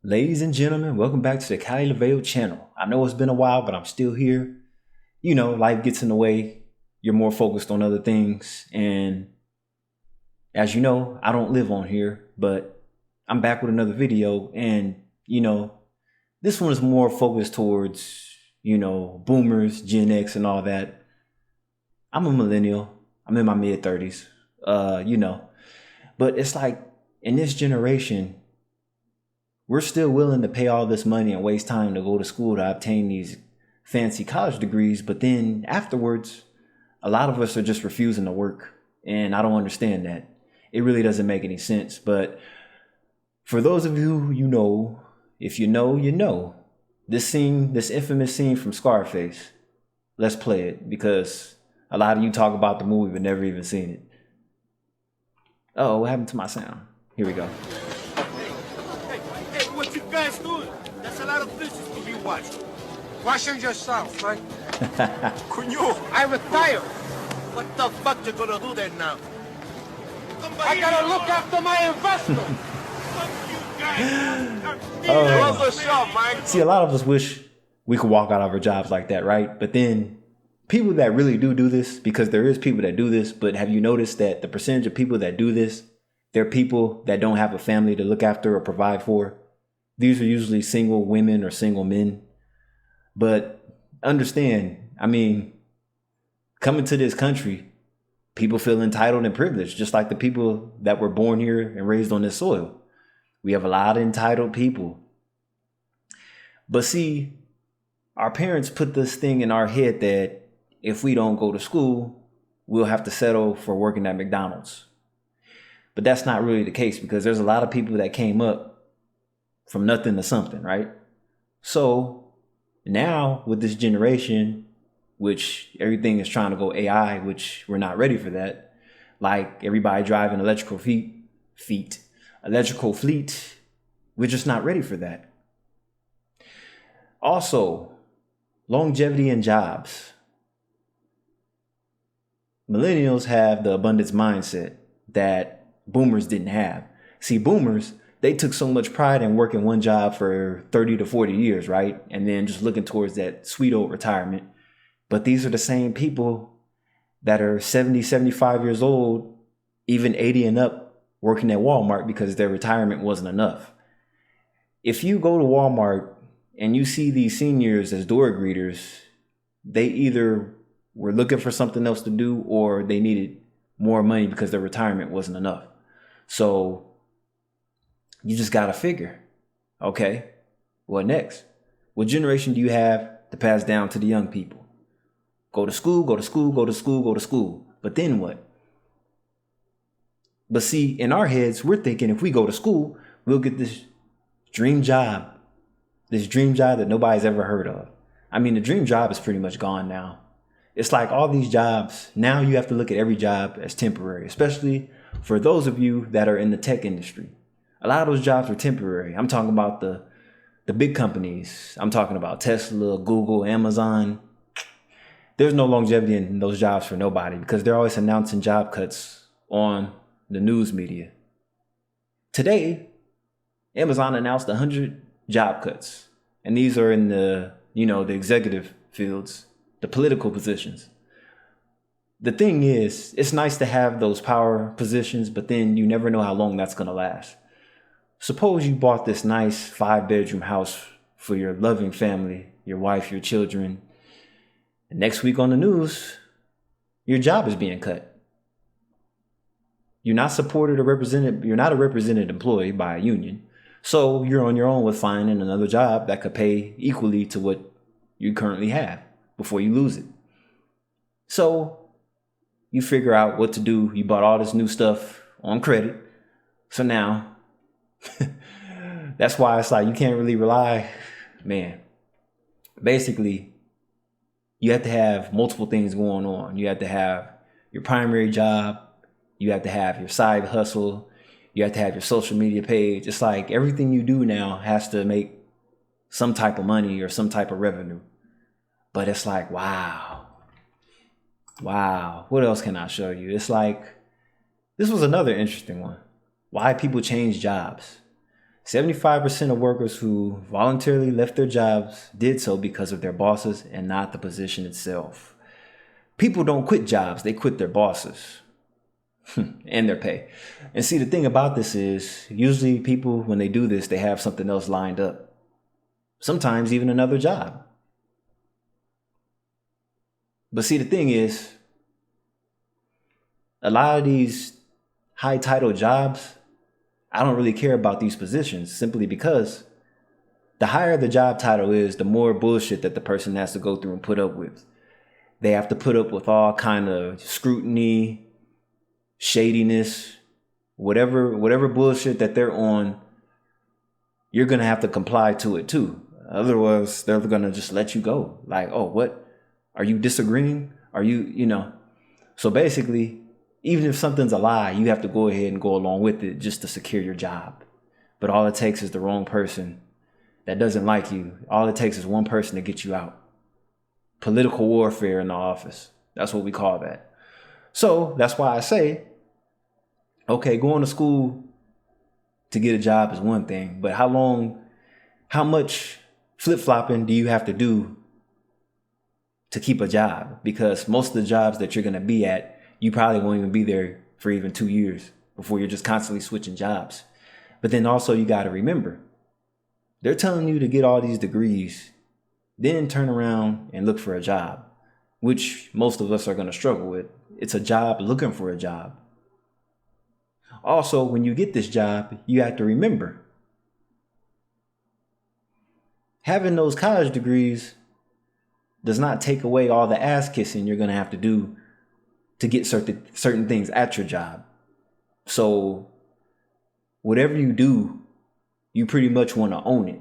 Ladies and gentlemen, welcome back to the Cali LaVeo channel. I know it's been a while, but I'm still here. You know, life gets in the way. You're more focused on other things. And as you know, I don't live on here, but I'm back with another video. And, this one is more focused towards, boomers, Gen X and all that. I'm a millennial. I'm in my mid 30s, but it's like in this generation, we're still willing to pay all this money and waste time to go to school to obtain these fancy college degrees. But then afterwards, a lot of us are just refusing to work. And I don't understand that. It really doesn't make any sense. But for those of you, if you know, you know, this infamous scene from Scarface, let's play it because a lot of you talk about the movie but never even seen it. Oh, what happened to my sound? Here we go. What you guys doing? There's a lot of dishes to be washed. Washing yourself, right? Cunyo, I retired. What the fuck you gonna do then now? I gotta look after my investment. Fuck you guys. See, a lot of us wish we could walk out of our jobs like that, right? But then people that really do this, because there is people that do this, but have you noticed that the percentage of people that do this, they're people that don't have a family to look after or provide for? These are usually single women or single men. But understand, coming to this country, people feel entitled and privileged, just like the people that were born here and raised on this soil. We have a lot of entitled people. But see, our parents put this thing in our head that if we don't go to school, we'll have to settle for working at McDonald's. But that's not really the case, because there's a lot of people that came up from nothing to something, right? So now with this generation, which everything is trying to go AI, which we're not ready for that. Like everybody driving electrical fleet, we're just not ready for that. Also, longevity in jobs. Millennials have the abundance mindset that boomers didn't have. See, boomers, they took so much pride in working one job for 30 to 40 years, right? And then just looking towards that sweet old retirement. But these are the same people that are 70, 75 years old, even 80 and up, working at Walmart because their retirement wasn't enough. If you go to Walmart and you see these seniors as door greeters, they either were looking for something else to do or they needed more money because their retirement wasn't enough. So you just got to figure, okay, what next? What generation do you have to pass down to the young people? Go to school, go to school, go to school, go to school. But then what? But see, in our heads, we're thinking if we go to school, we'll get this dream job that nobody's ever heard of. The dream job is pretty much gone now. It's like all these jobs, now you have to look at every job as temporary, especially for those of you that are in the tech industry. A lot of those jobs are temporary. I'm talking about the big companies. I'm talking about Tesla, Google, Amazon. There's no longevity in those jobs for nobody because they're always announcing job cuts on the news media. Today, Amazon announced 100 job cuts. And these are in the executive fields, the political positions. The thing is, it's nice to have those power positions, but then you never know how long that's going to last. Suppose you bought this nice 5-bedroom house for your loving family, your wife, your children. And next week on the news, your job is being cut. You're not supported or represented. You're not a represented employee by a union. So you're on your own with finding another job that could pay equally to what you currently have before you lose it. So you figure out what to do. You bought all this new stuff on credit. So now that's why it's like you can't really rely, man. Basically, you have to have multiple things going on. You have to have your primary job. You have to have your side hustle. You have to have your social media page. It's like everything you do now has to make some type of money or some type of revenue. But it's like, wow. What else can I show you? It's like, this was another interesting one. Why people change jobs. 75% of workers who voluntarily left their jobs did so because of their bosses and not the position itself. People don't quit jobs, they quit their bosses and their pay. And see, the thing about this is usually people, when they do this, they have something else lined up. Sometimes even another job. But see, the thing is, a lot of these high title jobs, I don't really care about these positions simply because the higher the job title is, the more bullshit that the person has to go through and put up with. They have to put up with all kind of scrutiny, shadiness, whatever bullshit that they're on, you're going to have to comply to it too. Otherwise, they're going to just let you go. Like, oh, what? Are you disagreeing? Are you? So basically, even if something's a lie, you have to go ahead and go along with it just to secure your job. But all it takes is the wrong person that doesn't like you. All it takes is one person to get you out. Political warfare in the office. That's what we call that. So that's why I say, okay, going to school to get a job is one thing, but how much flip-flopping do you have to do to keep a job? Because most of the jobs that you're going to be at, you probably won't even be there for even 2 years before you're just constantly switching jobs. But then also you got to remember, they're telling you to get all these degrees, then turn around and look for a job, which most of us are going to struggle with. It's a job looking for a job. Also, when you get this job, you have to remember, having those college degrees does not take away all the ass kissing you're going to have to do to get certain things at your job. So whatever you do, you pretty much want to own it.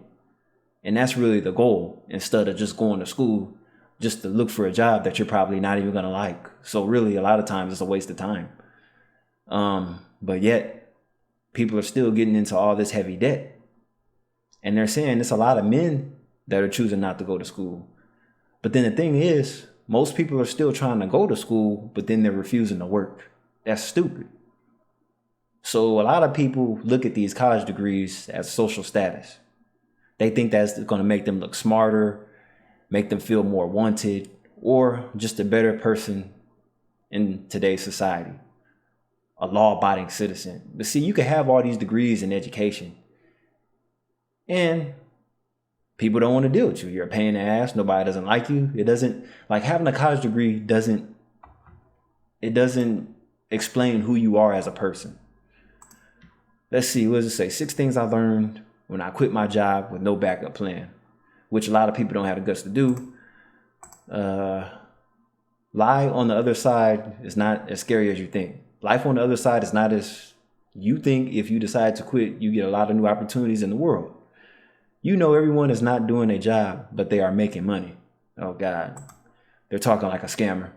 And that's really the goal, instead of just going to school just to look for a job that you're probably not even going to like. So really, a lot of times it's a waste of time. But yet people are still getting into all this heavy debt. And they're saying it's a lot of men that are choosing not to go to school. But then the thing is, most people are still trying to go to school, but then they're refusing to work. That's stupid. So a lot of people look at these college degrees as social status. They think that's going to make them look smarter, make them feel more wanted, or just a better person in today's society, a law-abiding citizen. But see, you can have all these degrees in education, and people don't want to deal with you. You're a pain in the ass. Nobody doesn't like you. It doesn't, like, having a college degree doesn't explain who you are as a person. Let's see, what does it say? 6 things I learned when I quit my job with no backup plan, which a lot of people don't have the guts to do. Lie on the other side is not as scary as you think. Life on the other side is not as you think. If you decide to quit, you get a lot of new opportunities in the world. You know, everyone is not doing a job, but they are making money. Oh God, they're talking like a scammer.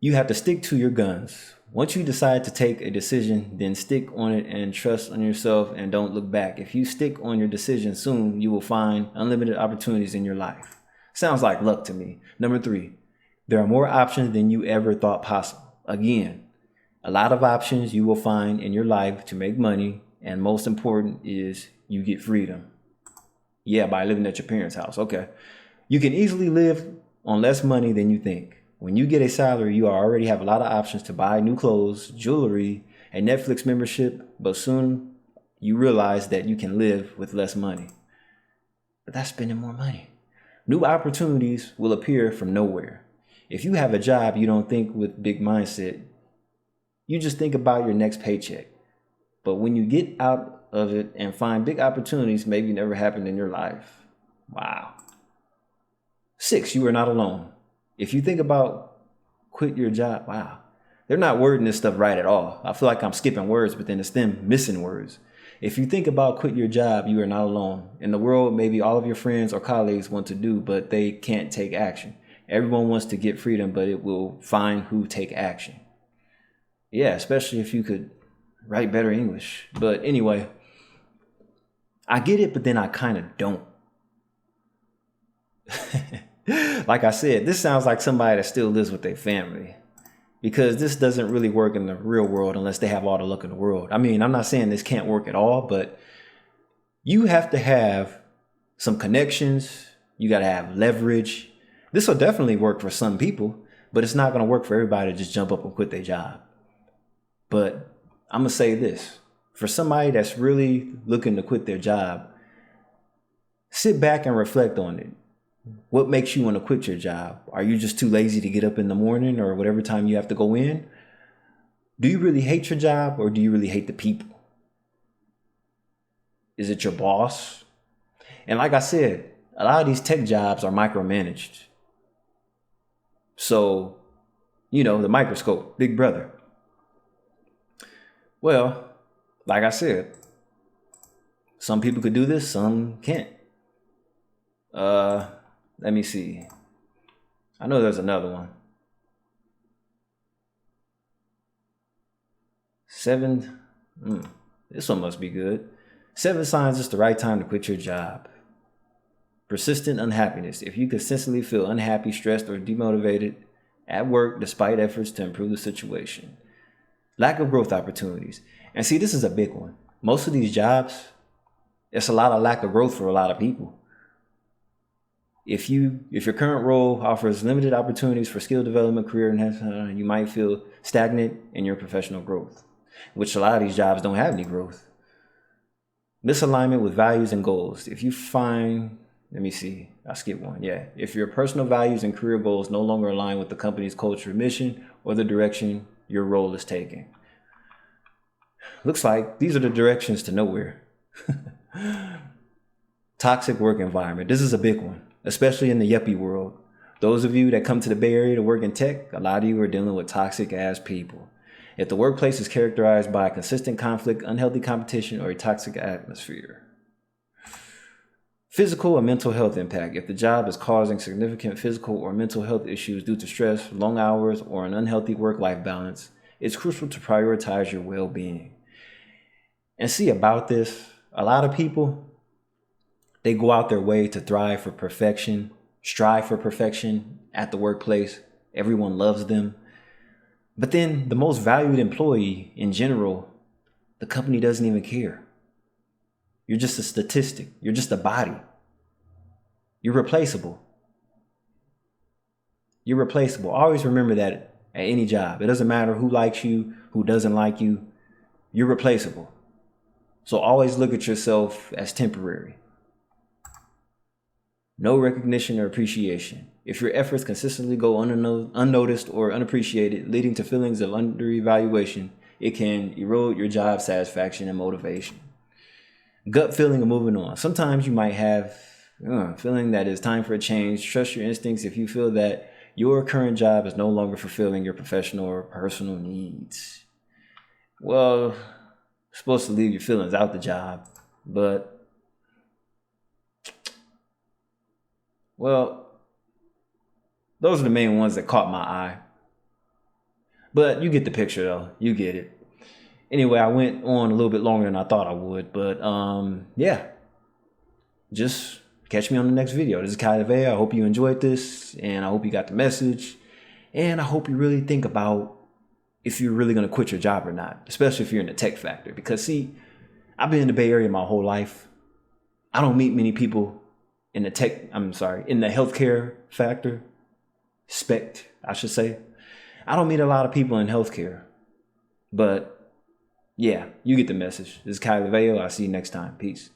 You have to stick to your guns. Once you decide to take a decision, then stick on it and trust on yourself and don't look back. If you stick on your decision soon, you will find unlimited opportunities in your life. Sounds like luck to me. Number 3, there are more options than you ever thought possible. Again, a lot of options you will find in your life to make money, and most important is you get freedom. Yeah, by living at your parents' house. Okay. You can easily live on less money than you think. When you get a salary, you already have a lot of options to buy new clothes, jewelry, a Netflix membership, but soon you realize that you can live with less money. But that's spending more money. New opportunities will appear from nowhere. If you have a job you don't think with big mindset, you just think about your next paycheck. But when you get out of it and find big opportunities maybe never happened in your life. Wow. 6, you are not alone. If you think about quit your job, wow. They're not wording this stuff right at all. I feel like I'm skipping words, but then it's them missing words. If you think about quit your job, you are not alone. In the world, maybe all of your friends or colleagues want to do, but they can't take action. Everyone wants to get freedom, but it will find who take action. Yeah, especially if you could write better English. But anyway, I get it, but then I kind of don't. Like I said, this sounds like somebody that still lives with their family, because this doesn't really work in the real world unless they have all the luck in the world. I mean, I'm not saying this can't work at all, but You have to have some connections. You got to have leverage. This will definitely work for some people, but it's not going to work for everybody to just jump up and quit their job. But I'm going to say this. For somebody that's really looking to quit their job, sit back and reflect on it. What makes you want to quit your job? Are you just too lazy to get up in the morning or whatever time you have to go in? Do you really hate your job or do you really hate the people? Is it your boss? And like I said, a lot of these tech jobs are micromanaged. So, the microscope, big brother. Well, like I said, some people could do this, some can't. Let me see. I know there's another one. 7. This one must be good. 7 signs it's the right time to quit your job. Persistent unhappiness. If you consistently feel unhappy, stressed, or demotivated at work despite efforts to improve the situation. Lack of growth opportunities. And see, this is a big one. Most of these jobs, it's a lot of lack of growth for a lot of people. If your current role offers limited opportunities for skill development, career enhancement, you might feel stagnant in your professional growth, which a lot of these jobs don't have any growth. Misalignment with values and goals. If you find, I'll skip one. Yeah. If your personal values and career goals no longer align with the company's culture, mission, or the direction your role is taking. Looks like these are the directions to nowhere. Toxic work environment. This is a big one, especially in the yuppie world. Those of you that come to the Bay Area to work in tech, a lot of you are dealing with toxic ass people. If the workplace is characterized by consistent conflict, unhealthy competition, or a toxic atmosphere. Physical and mental health impact. If the job is causing significant physical or mental health issues due to stress, long hours, or an unhealthy work-life balance, it's crucial to prioritize your well-being. And see, about this, a lot of people, they go out their way to strive for perfection at the workplace. Everyone loves them. But then the most valued employee in general, the company doesn't even care. You're just a statistic. You're just a body. You're replaceable. You're replaceable. Always remember that at any job. It doesn't matter who likes you, who doesn't like you. You're replaceable. So always look at yourself as temporary. No recognition or appreciation. If your efforts consistently go unnoticed or unappreciated, leading to feelings of under-evaluation, it can erode your job satisfaction and motivation. Gut feeling of moving on. Sometimes you might have a feeling that it's time for a change. Trust your instincts if you feel that your current job is no longer fulfilling your professional or personal needs. Well, you're supposed to leave your feelings out the job, but those are the main ones that caught my eye. But you get the picture though. You get it. Anyway, I went on a little bit longer than I thought I would, but yeah. Just catch me on the next video. This is Kai Levea. I hope you enjoyed this, and I hope you got the message. And I hope you really think about if you're really going to quit your job or not, especially if you're in the tech factor. Because see, I've been in the Bay Area my whole life. I don't meet many people in the healthcare factor. I don't meet a lot of people in healthcare. But yeah, you get the message. This is Kai Levea. I'll see you next time. Peace.